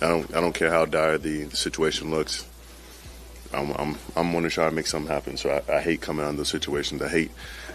I don't care how dire the situation looks. I'm going to try to make something happen. So I hate coming out of those situations. I hate,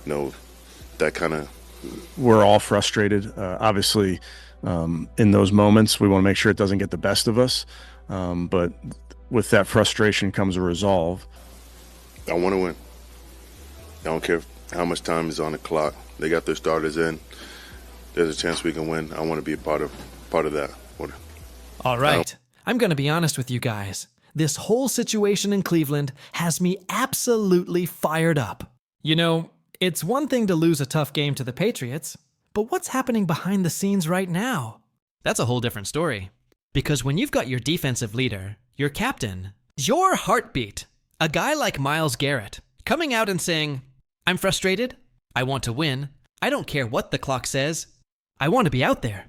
that kind of. We're all frustrated. Obviously, in those moments, we want to make sure it doesn't get the best of us. But with that frustration comes a resolve. I want to win. I don't care how much time is on the clock. They got their starters in. There's a chance we can win. I want to be a part of that. All right. I'm going to be honest with you guys. This whole situation in Cleveland has me absolutely fired up. It's one thing to lose a tough game to the Patriots, but what's happening behind the scenes right now? That's a whole different story. Because when you've got your defensive leader, your captain, your heartbeat, a guy like Myles Garrett, coming out and saying, "I'm frustrated, I want to win, I don't care what the clock says, I want to be out there,"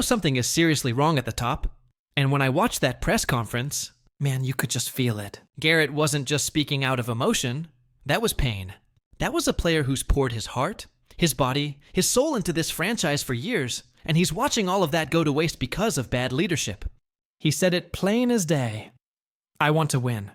something is seriously wrong at the top. And when I watched that press conference, man, you could just feel it. Garrett wasn't just speaking out of emotion, that was pain. That was a player who's poured his heart, his body, his soul into this franchise for years, and he's watching all of that go to waste because of bad leadership. He said it plain as day. I want to win.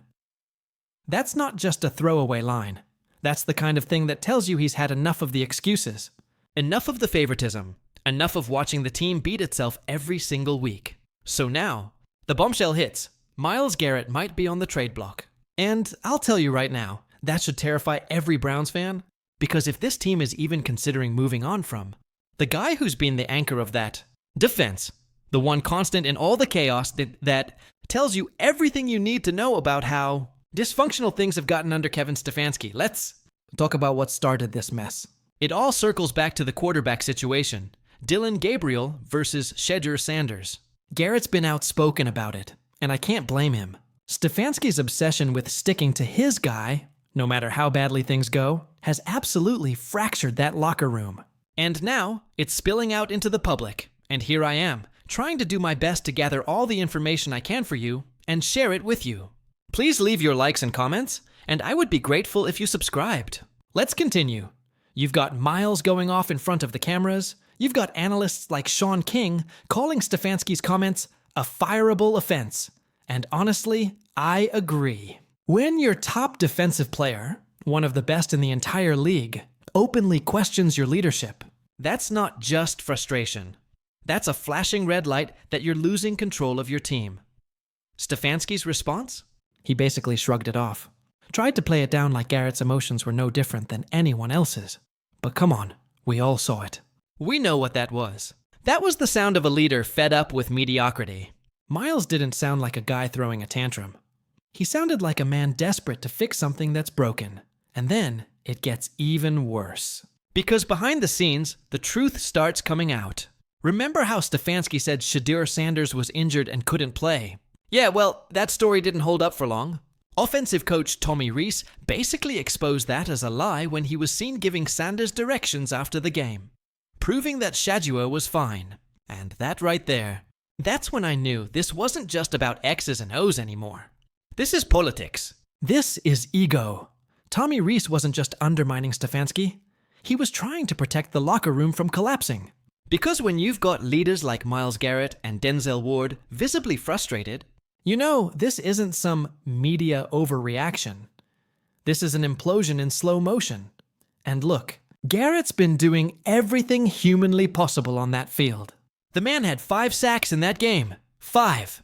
That's not just a throwaway line. That's the kind of thing that tells you he's had enough of the excuses, enough of the favoritism, enough of watching the team beat itself every single week. So now, the bombshell hits. Myles Garrett might be on the trade block. And I'll tell you right now, that should terrify every Browns fan, because if this team is even considering moving on from the guy who's been the anchor of that defense, the one constant in all the chaos that tells you everything you need to know about how dysfunctional things have gotten under Kevin Stefanski. Let's talk about what started this mess. It all circles back to the quarterback situation. Dillon Gabriel versus Shedeur Sanders. Garrett's been outspoken about it, and I can't blame him. Stefanski's obsession with sticking to his guy, no matter how badly things go, has absolutely fractured that locker room. And now, it's spilling out into the public, and here I am, trying to do my best to gather all the information I can for you and share it with you. Please leave your likes and comments, and I would be grateful if you subscribed. Let's continue. You've got Myles going off in front of the cameras. You've got analysts like Sean King calling Stefanski's comments a fireable offense. And honestly, I agree. When your top defensive player, one of the best in the entire league, openly questions your leadership, that's not just frustration. That's a flashing red light that you're losing control of your team. Stefanski's response? He basically shrugged it off. Tried to play it down like Garrett's emotions were no different than anyone else's. But come on, we all saw it. We know what that was. That was the sound of a leader fed up with mediocrity. Myles didn't sound like a guy throwing a tantrum. He sounded like a man desperate to fix something that's broken. And then it gets even worse. Because behind the scenes, the truth starts coming out. Remember how Stefanski said Shedeur Sanders was injured and couldn't play? Yeah, well, that story didn't hold up for long. Offensive coach Tommy Rees basically exposed that as a lie when he was seen giving Sanders directions after the game, proving that Shedeur was fine. And that right there, that's when I knew this wasn't just about X's and O's anymore. This is politics. This is ego. Tommy Rees wasn't just undermining Stefanski. He was trying to protect the locker room from collapsing. Because when you've got leaders like Myles Garrett and Denzel Ward visibly frustrated, this isn't some media overreaction. This is an implosion in slow motion. And look, Garrett's been doing everything humanly possible on that field. The man had 5 sacks in that game. 5.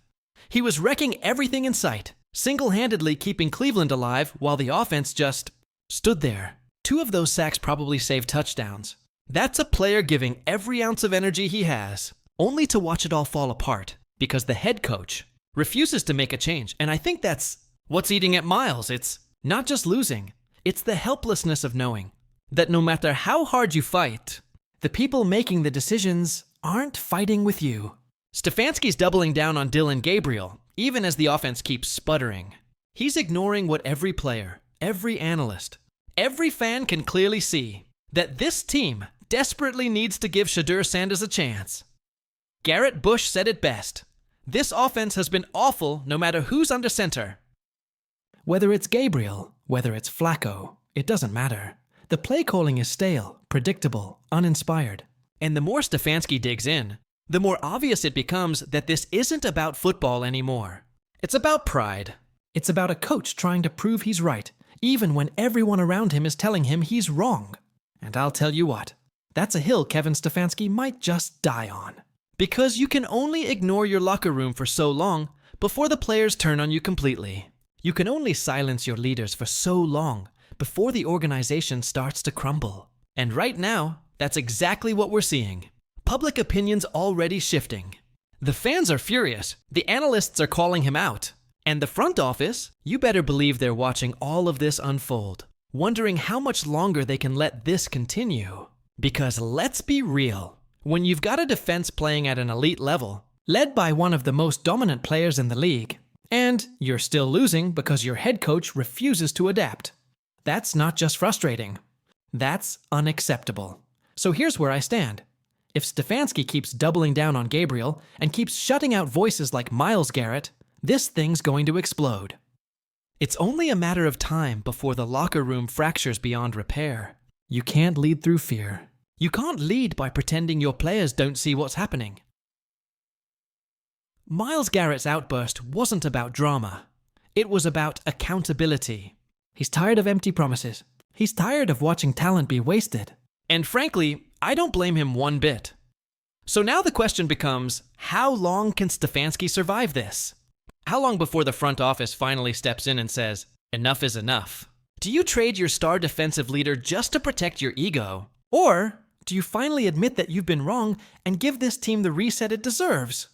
He was wrecking everything in sight, single-handedly keeping Cleveland alive while the offense just stood there. 2 of those sacks probably saved touchdowns. That's a player giving every ounce of energy he has, only to watch it all fall apart because the head coach refuses to make a change. And I think that's what's eating at Myles. It's not just losing. It's the helplessness of knowing that no matter how hard you fight, the people making the decisions aren't fighting with you. Stefanski's doubling down on Dillon Gabriel, even as the offense keeps sputtering. He's ignoring what every player, every analyst, every fan can clearly see, that this team desperately needs to give Shedeur Sanders a chance. Garrett Bush said it best. This offense has been awful no matter who's under center. Whether it's Gabriel, whether it's Flacco, it doesn't matter. The play calling is stale, predictable, uninspired. And the more Stefanski digs in, the more obvious it becomes that this isn't about football anymore. It's about pride. It's about a coach trying to prove he's right, even when everyone around him is telling him he's wrong. And I'll tell you what, that's a hill Kevin Stefanski might just die on. Because you can only ignore your locker room for so long before the players turn on you completely. You can only silence your leaders for so long before the organization starts to crumble. And right now, that's exactly what we're seeing. Public opinion's already shifting. The fans are furious, the analysts are calling him out, and the front office, you better believe they're watching all of this unfold, wondering how much longer they can let this continue. Because let's be real, when you've got a defense playing at an elite level, led by one of the most dominant players in the league, and you're still losing because your head coach refuses to adapt, that's not just frustrating, that's unacceptable. So here's where I stand. If Stefanski keeps doubling down on Gabriel and keeps shutting out voices like Myles Garrett, this thing's going to explode. It's only a matter of time before the locker room fractures beyond repair. You can't lead through fear. You can't lead by pretending your players don't see what's happening. Myles Garrett's outburst wasn't about drama. It was about accountability. He's tired of empty promises. He's tired of watching talent be wasted. And frankly, I don't blame him one bit. So now the question becomes, how long can Stefanski survive this? How long before the front office finally steps in and says, enough is enough? Do you trade your star defensive leader just to protect your ego? Or do you finally admit that you've been wrong and give this team the reset it deserves?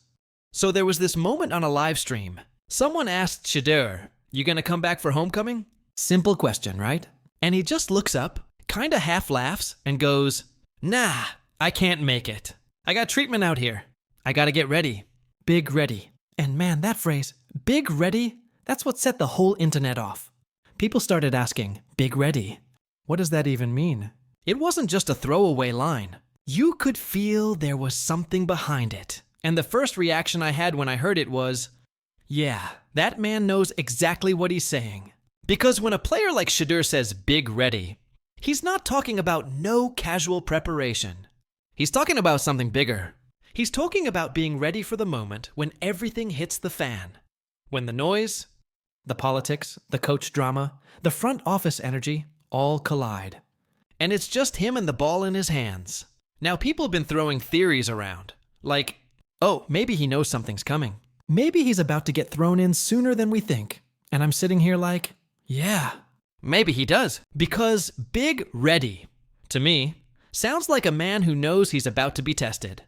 So there was this moment on a live stream. Someone asked Shedeur, you gonna come back for homecoming? Simple question, right? And he just looks up, kinda half laughs, and goes, nah, I can't make it. I got treatment out here. I gotta get ready. Big ready. And man, that phrase, big ready, that's what set the whole internet off. People started asking, big ready? What does that even mean? It wasn't just a throwaway line. You could feel there was something behind it. And the first reaction I had when I heard it was, yeah, that man knows exactly what he's saying. Because when a player like Shedeur says big ready, he's not talking about no casual preparation. He's talking about something bigger. He's talking about being ready for the moment when everything hits the fan. When the noise, the politics, the coach drama, the front office energy all collide. And it's just him and the ball in his hands. Now people have been throwing theories around, like, oh, maybe he knows something's coming. Maybe he's about to get thrown in sooner than we think. And I'm sitting here like, yeah, maybe he does. Because big ready, to me, sounds like a man who knows he's about to be tested.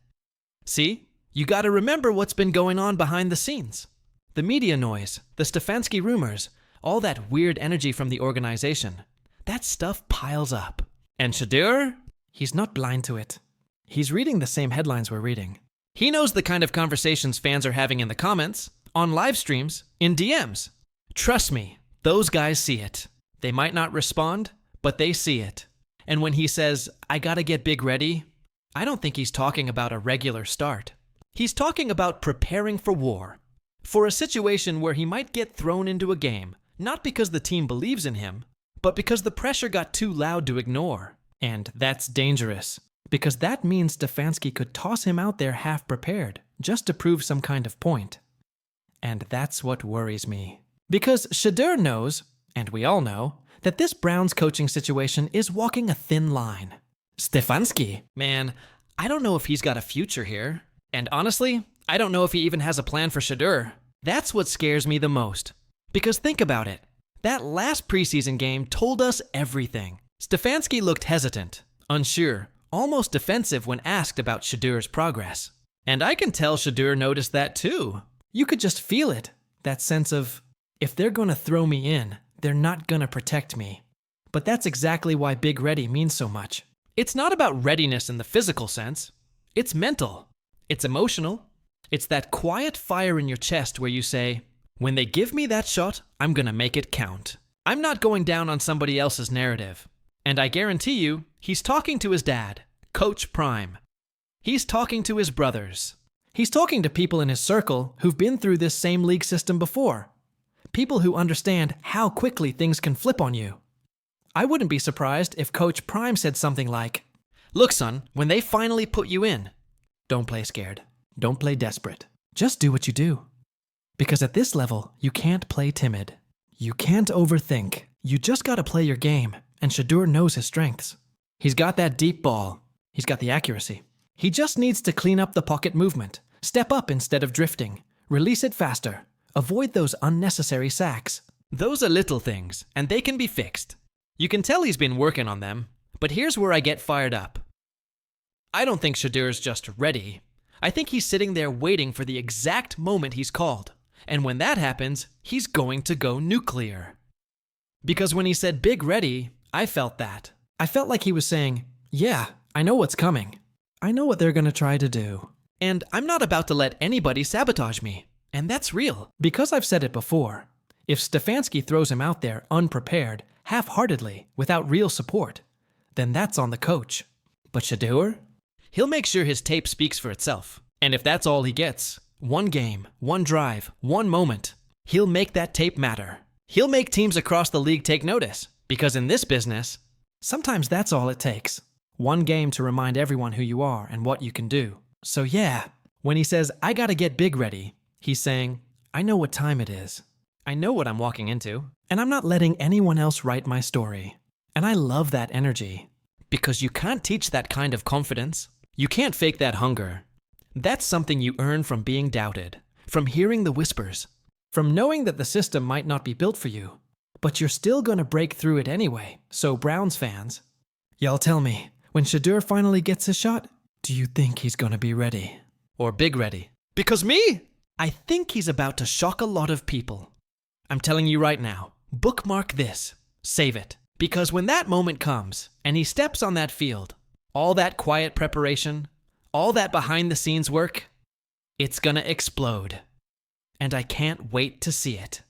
See, you gotta remember what's been going on behind the scenes. The media noise, the Stefanski rumors, all that weird energy from the organization. That stuff piles up. And Shedeur? He's not blind to it. He's reading the same headlines we're reading. He knows the kind of conversations fans are having in the comments, on live streams, in DMs. Trust me, those guys see it. They might not respond, but they see it. And when he says, I gotta get big ready, I don't think he's talking about a regular start. He's talking about preparing for war. For a situation where he might get thrown into a game, not because the team believes in him, but because the pressure got too loud to ignore. And that's dangerous, because that means Stefanski could toss him out there half prepared, just to prove some kind of point. And that's what worries me. Because Shedeur knows, and we all know, that this Browns coaching situation is walking a thin line. Stefanski, man, I don't know if he's got a future here. And honestly, I don't know if he even has a plan for Shedeur. That's what scares me the most. Because think about it. That last preseason game told us everything. Stefanski looked hesitant, unsure, almost defensive when asked about Shedeur's progress. And I can tell Shedeur noticed that too. You could just feel it. That sense of, if they're gonna throw me in, they're not gonna protect me. But that's exactly why Big Ready means so much. It's not about readiness in the physical sense. It's mental. It's emotional. It's that quiet fire in your chest where you say, when they give me that shot, I'm gonna make it count. I'm not going down on somebody else's narrative. And I guarantee you, he's talking to his dad, Coach Prime. He's talking to his brothers. He's talking to people in his circle who've been through this same league system before. People who understand how quickly things can flip on you. I wouldn't be surprised if Coach Prime said something like, look son, when they finally put you in, don't play scared. Don't play desperate. Just do what you do. Because at this level, you can't play timid. You can't overthink. You just gotta play your game, and Shedeur knows his strengths. He's got that deep ball. He's got the accuracy. He just needs to clean up the pocket movement, step up instead of drifting, release it faster, avoid those unnecessary sacks. Those are little things, and they can be fixed. You can tell he's been working on them, but here's where I get fired up. I don't think Shedeur's just ready. I think he's sitting there waiting for the exact moment he's called. And when that happens, he's going to go nuclear. Because when he said big ready, I felt that. I felt like he was saying, yeah, I know what's coming. I know what they're going to try to do. And I'm not about to let anybody sabotage me. And that's real. Because I've said it before. If Stefanski throws him out there unprepared, half-heartedly, without real support, then that's on the coach. But Shedeur? He'll make sure his tape speaks for itself. And if that's all he gets, one game, one drive, one moment, he'll make that tape matter. He'll make teams across the league take notice. Because in this business, sometimes that's all it takes. One game to remind everyone who you are and what you can do. So yeah, when he says, I gotta get big ready, he's saying, I know what time it is. I know what I'm walking into. And I'm not letting anyone else write my story. And I love that energy. Because you can't teach that kind of confidence. You can't fake that hunger. That's something you earn from being doubted, from hearing the whispers, from knowing that the system might not be built for you, but you're still gonna break through it anyway. So Browns fans, y'all tell me, when Shedeur finally gets his shot, do you think he's gonna be ready? Or big ready? Because me, I think he's about to shock a lot of people. I'm telling you right now, bookmark this, save it. Because when that moment comes, and he steps on that field, all that quiet preparation, all that behind-the-scenes work, it's gonna explode. And I can't wait to see it.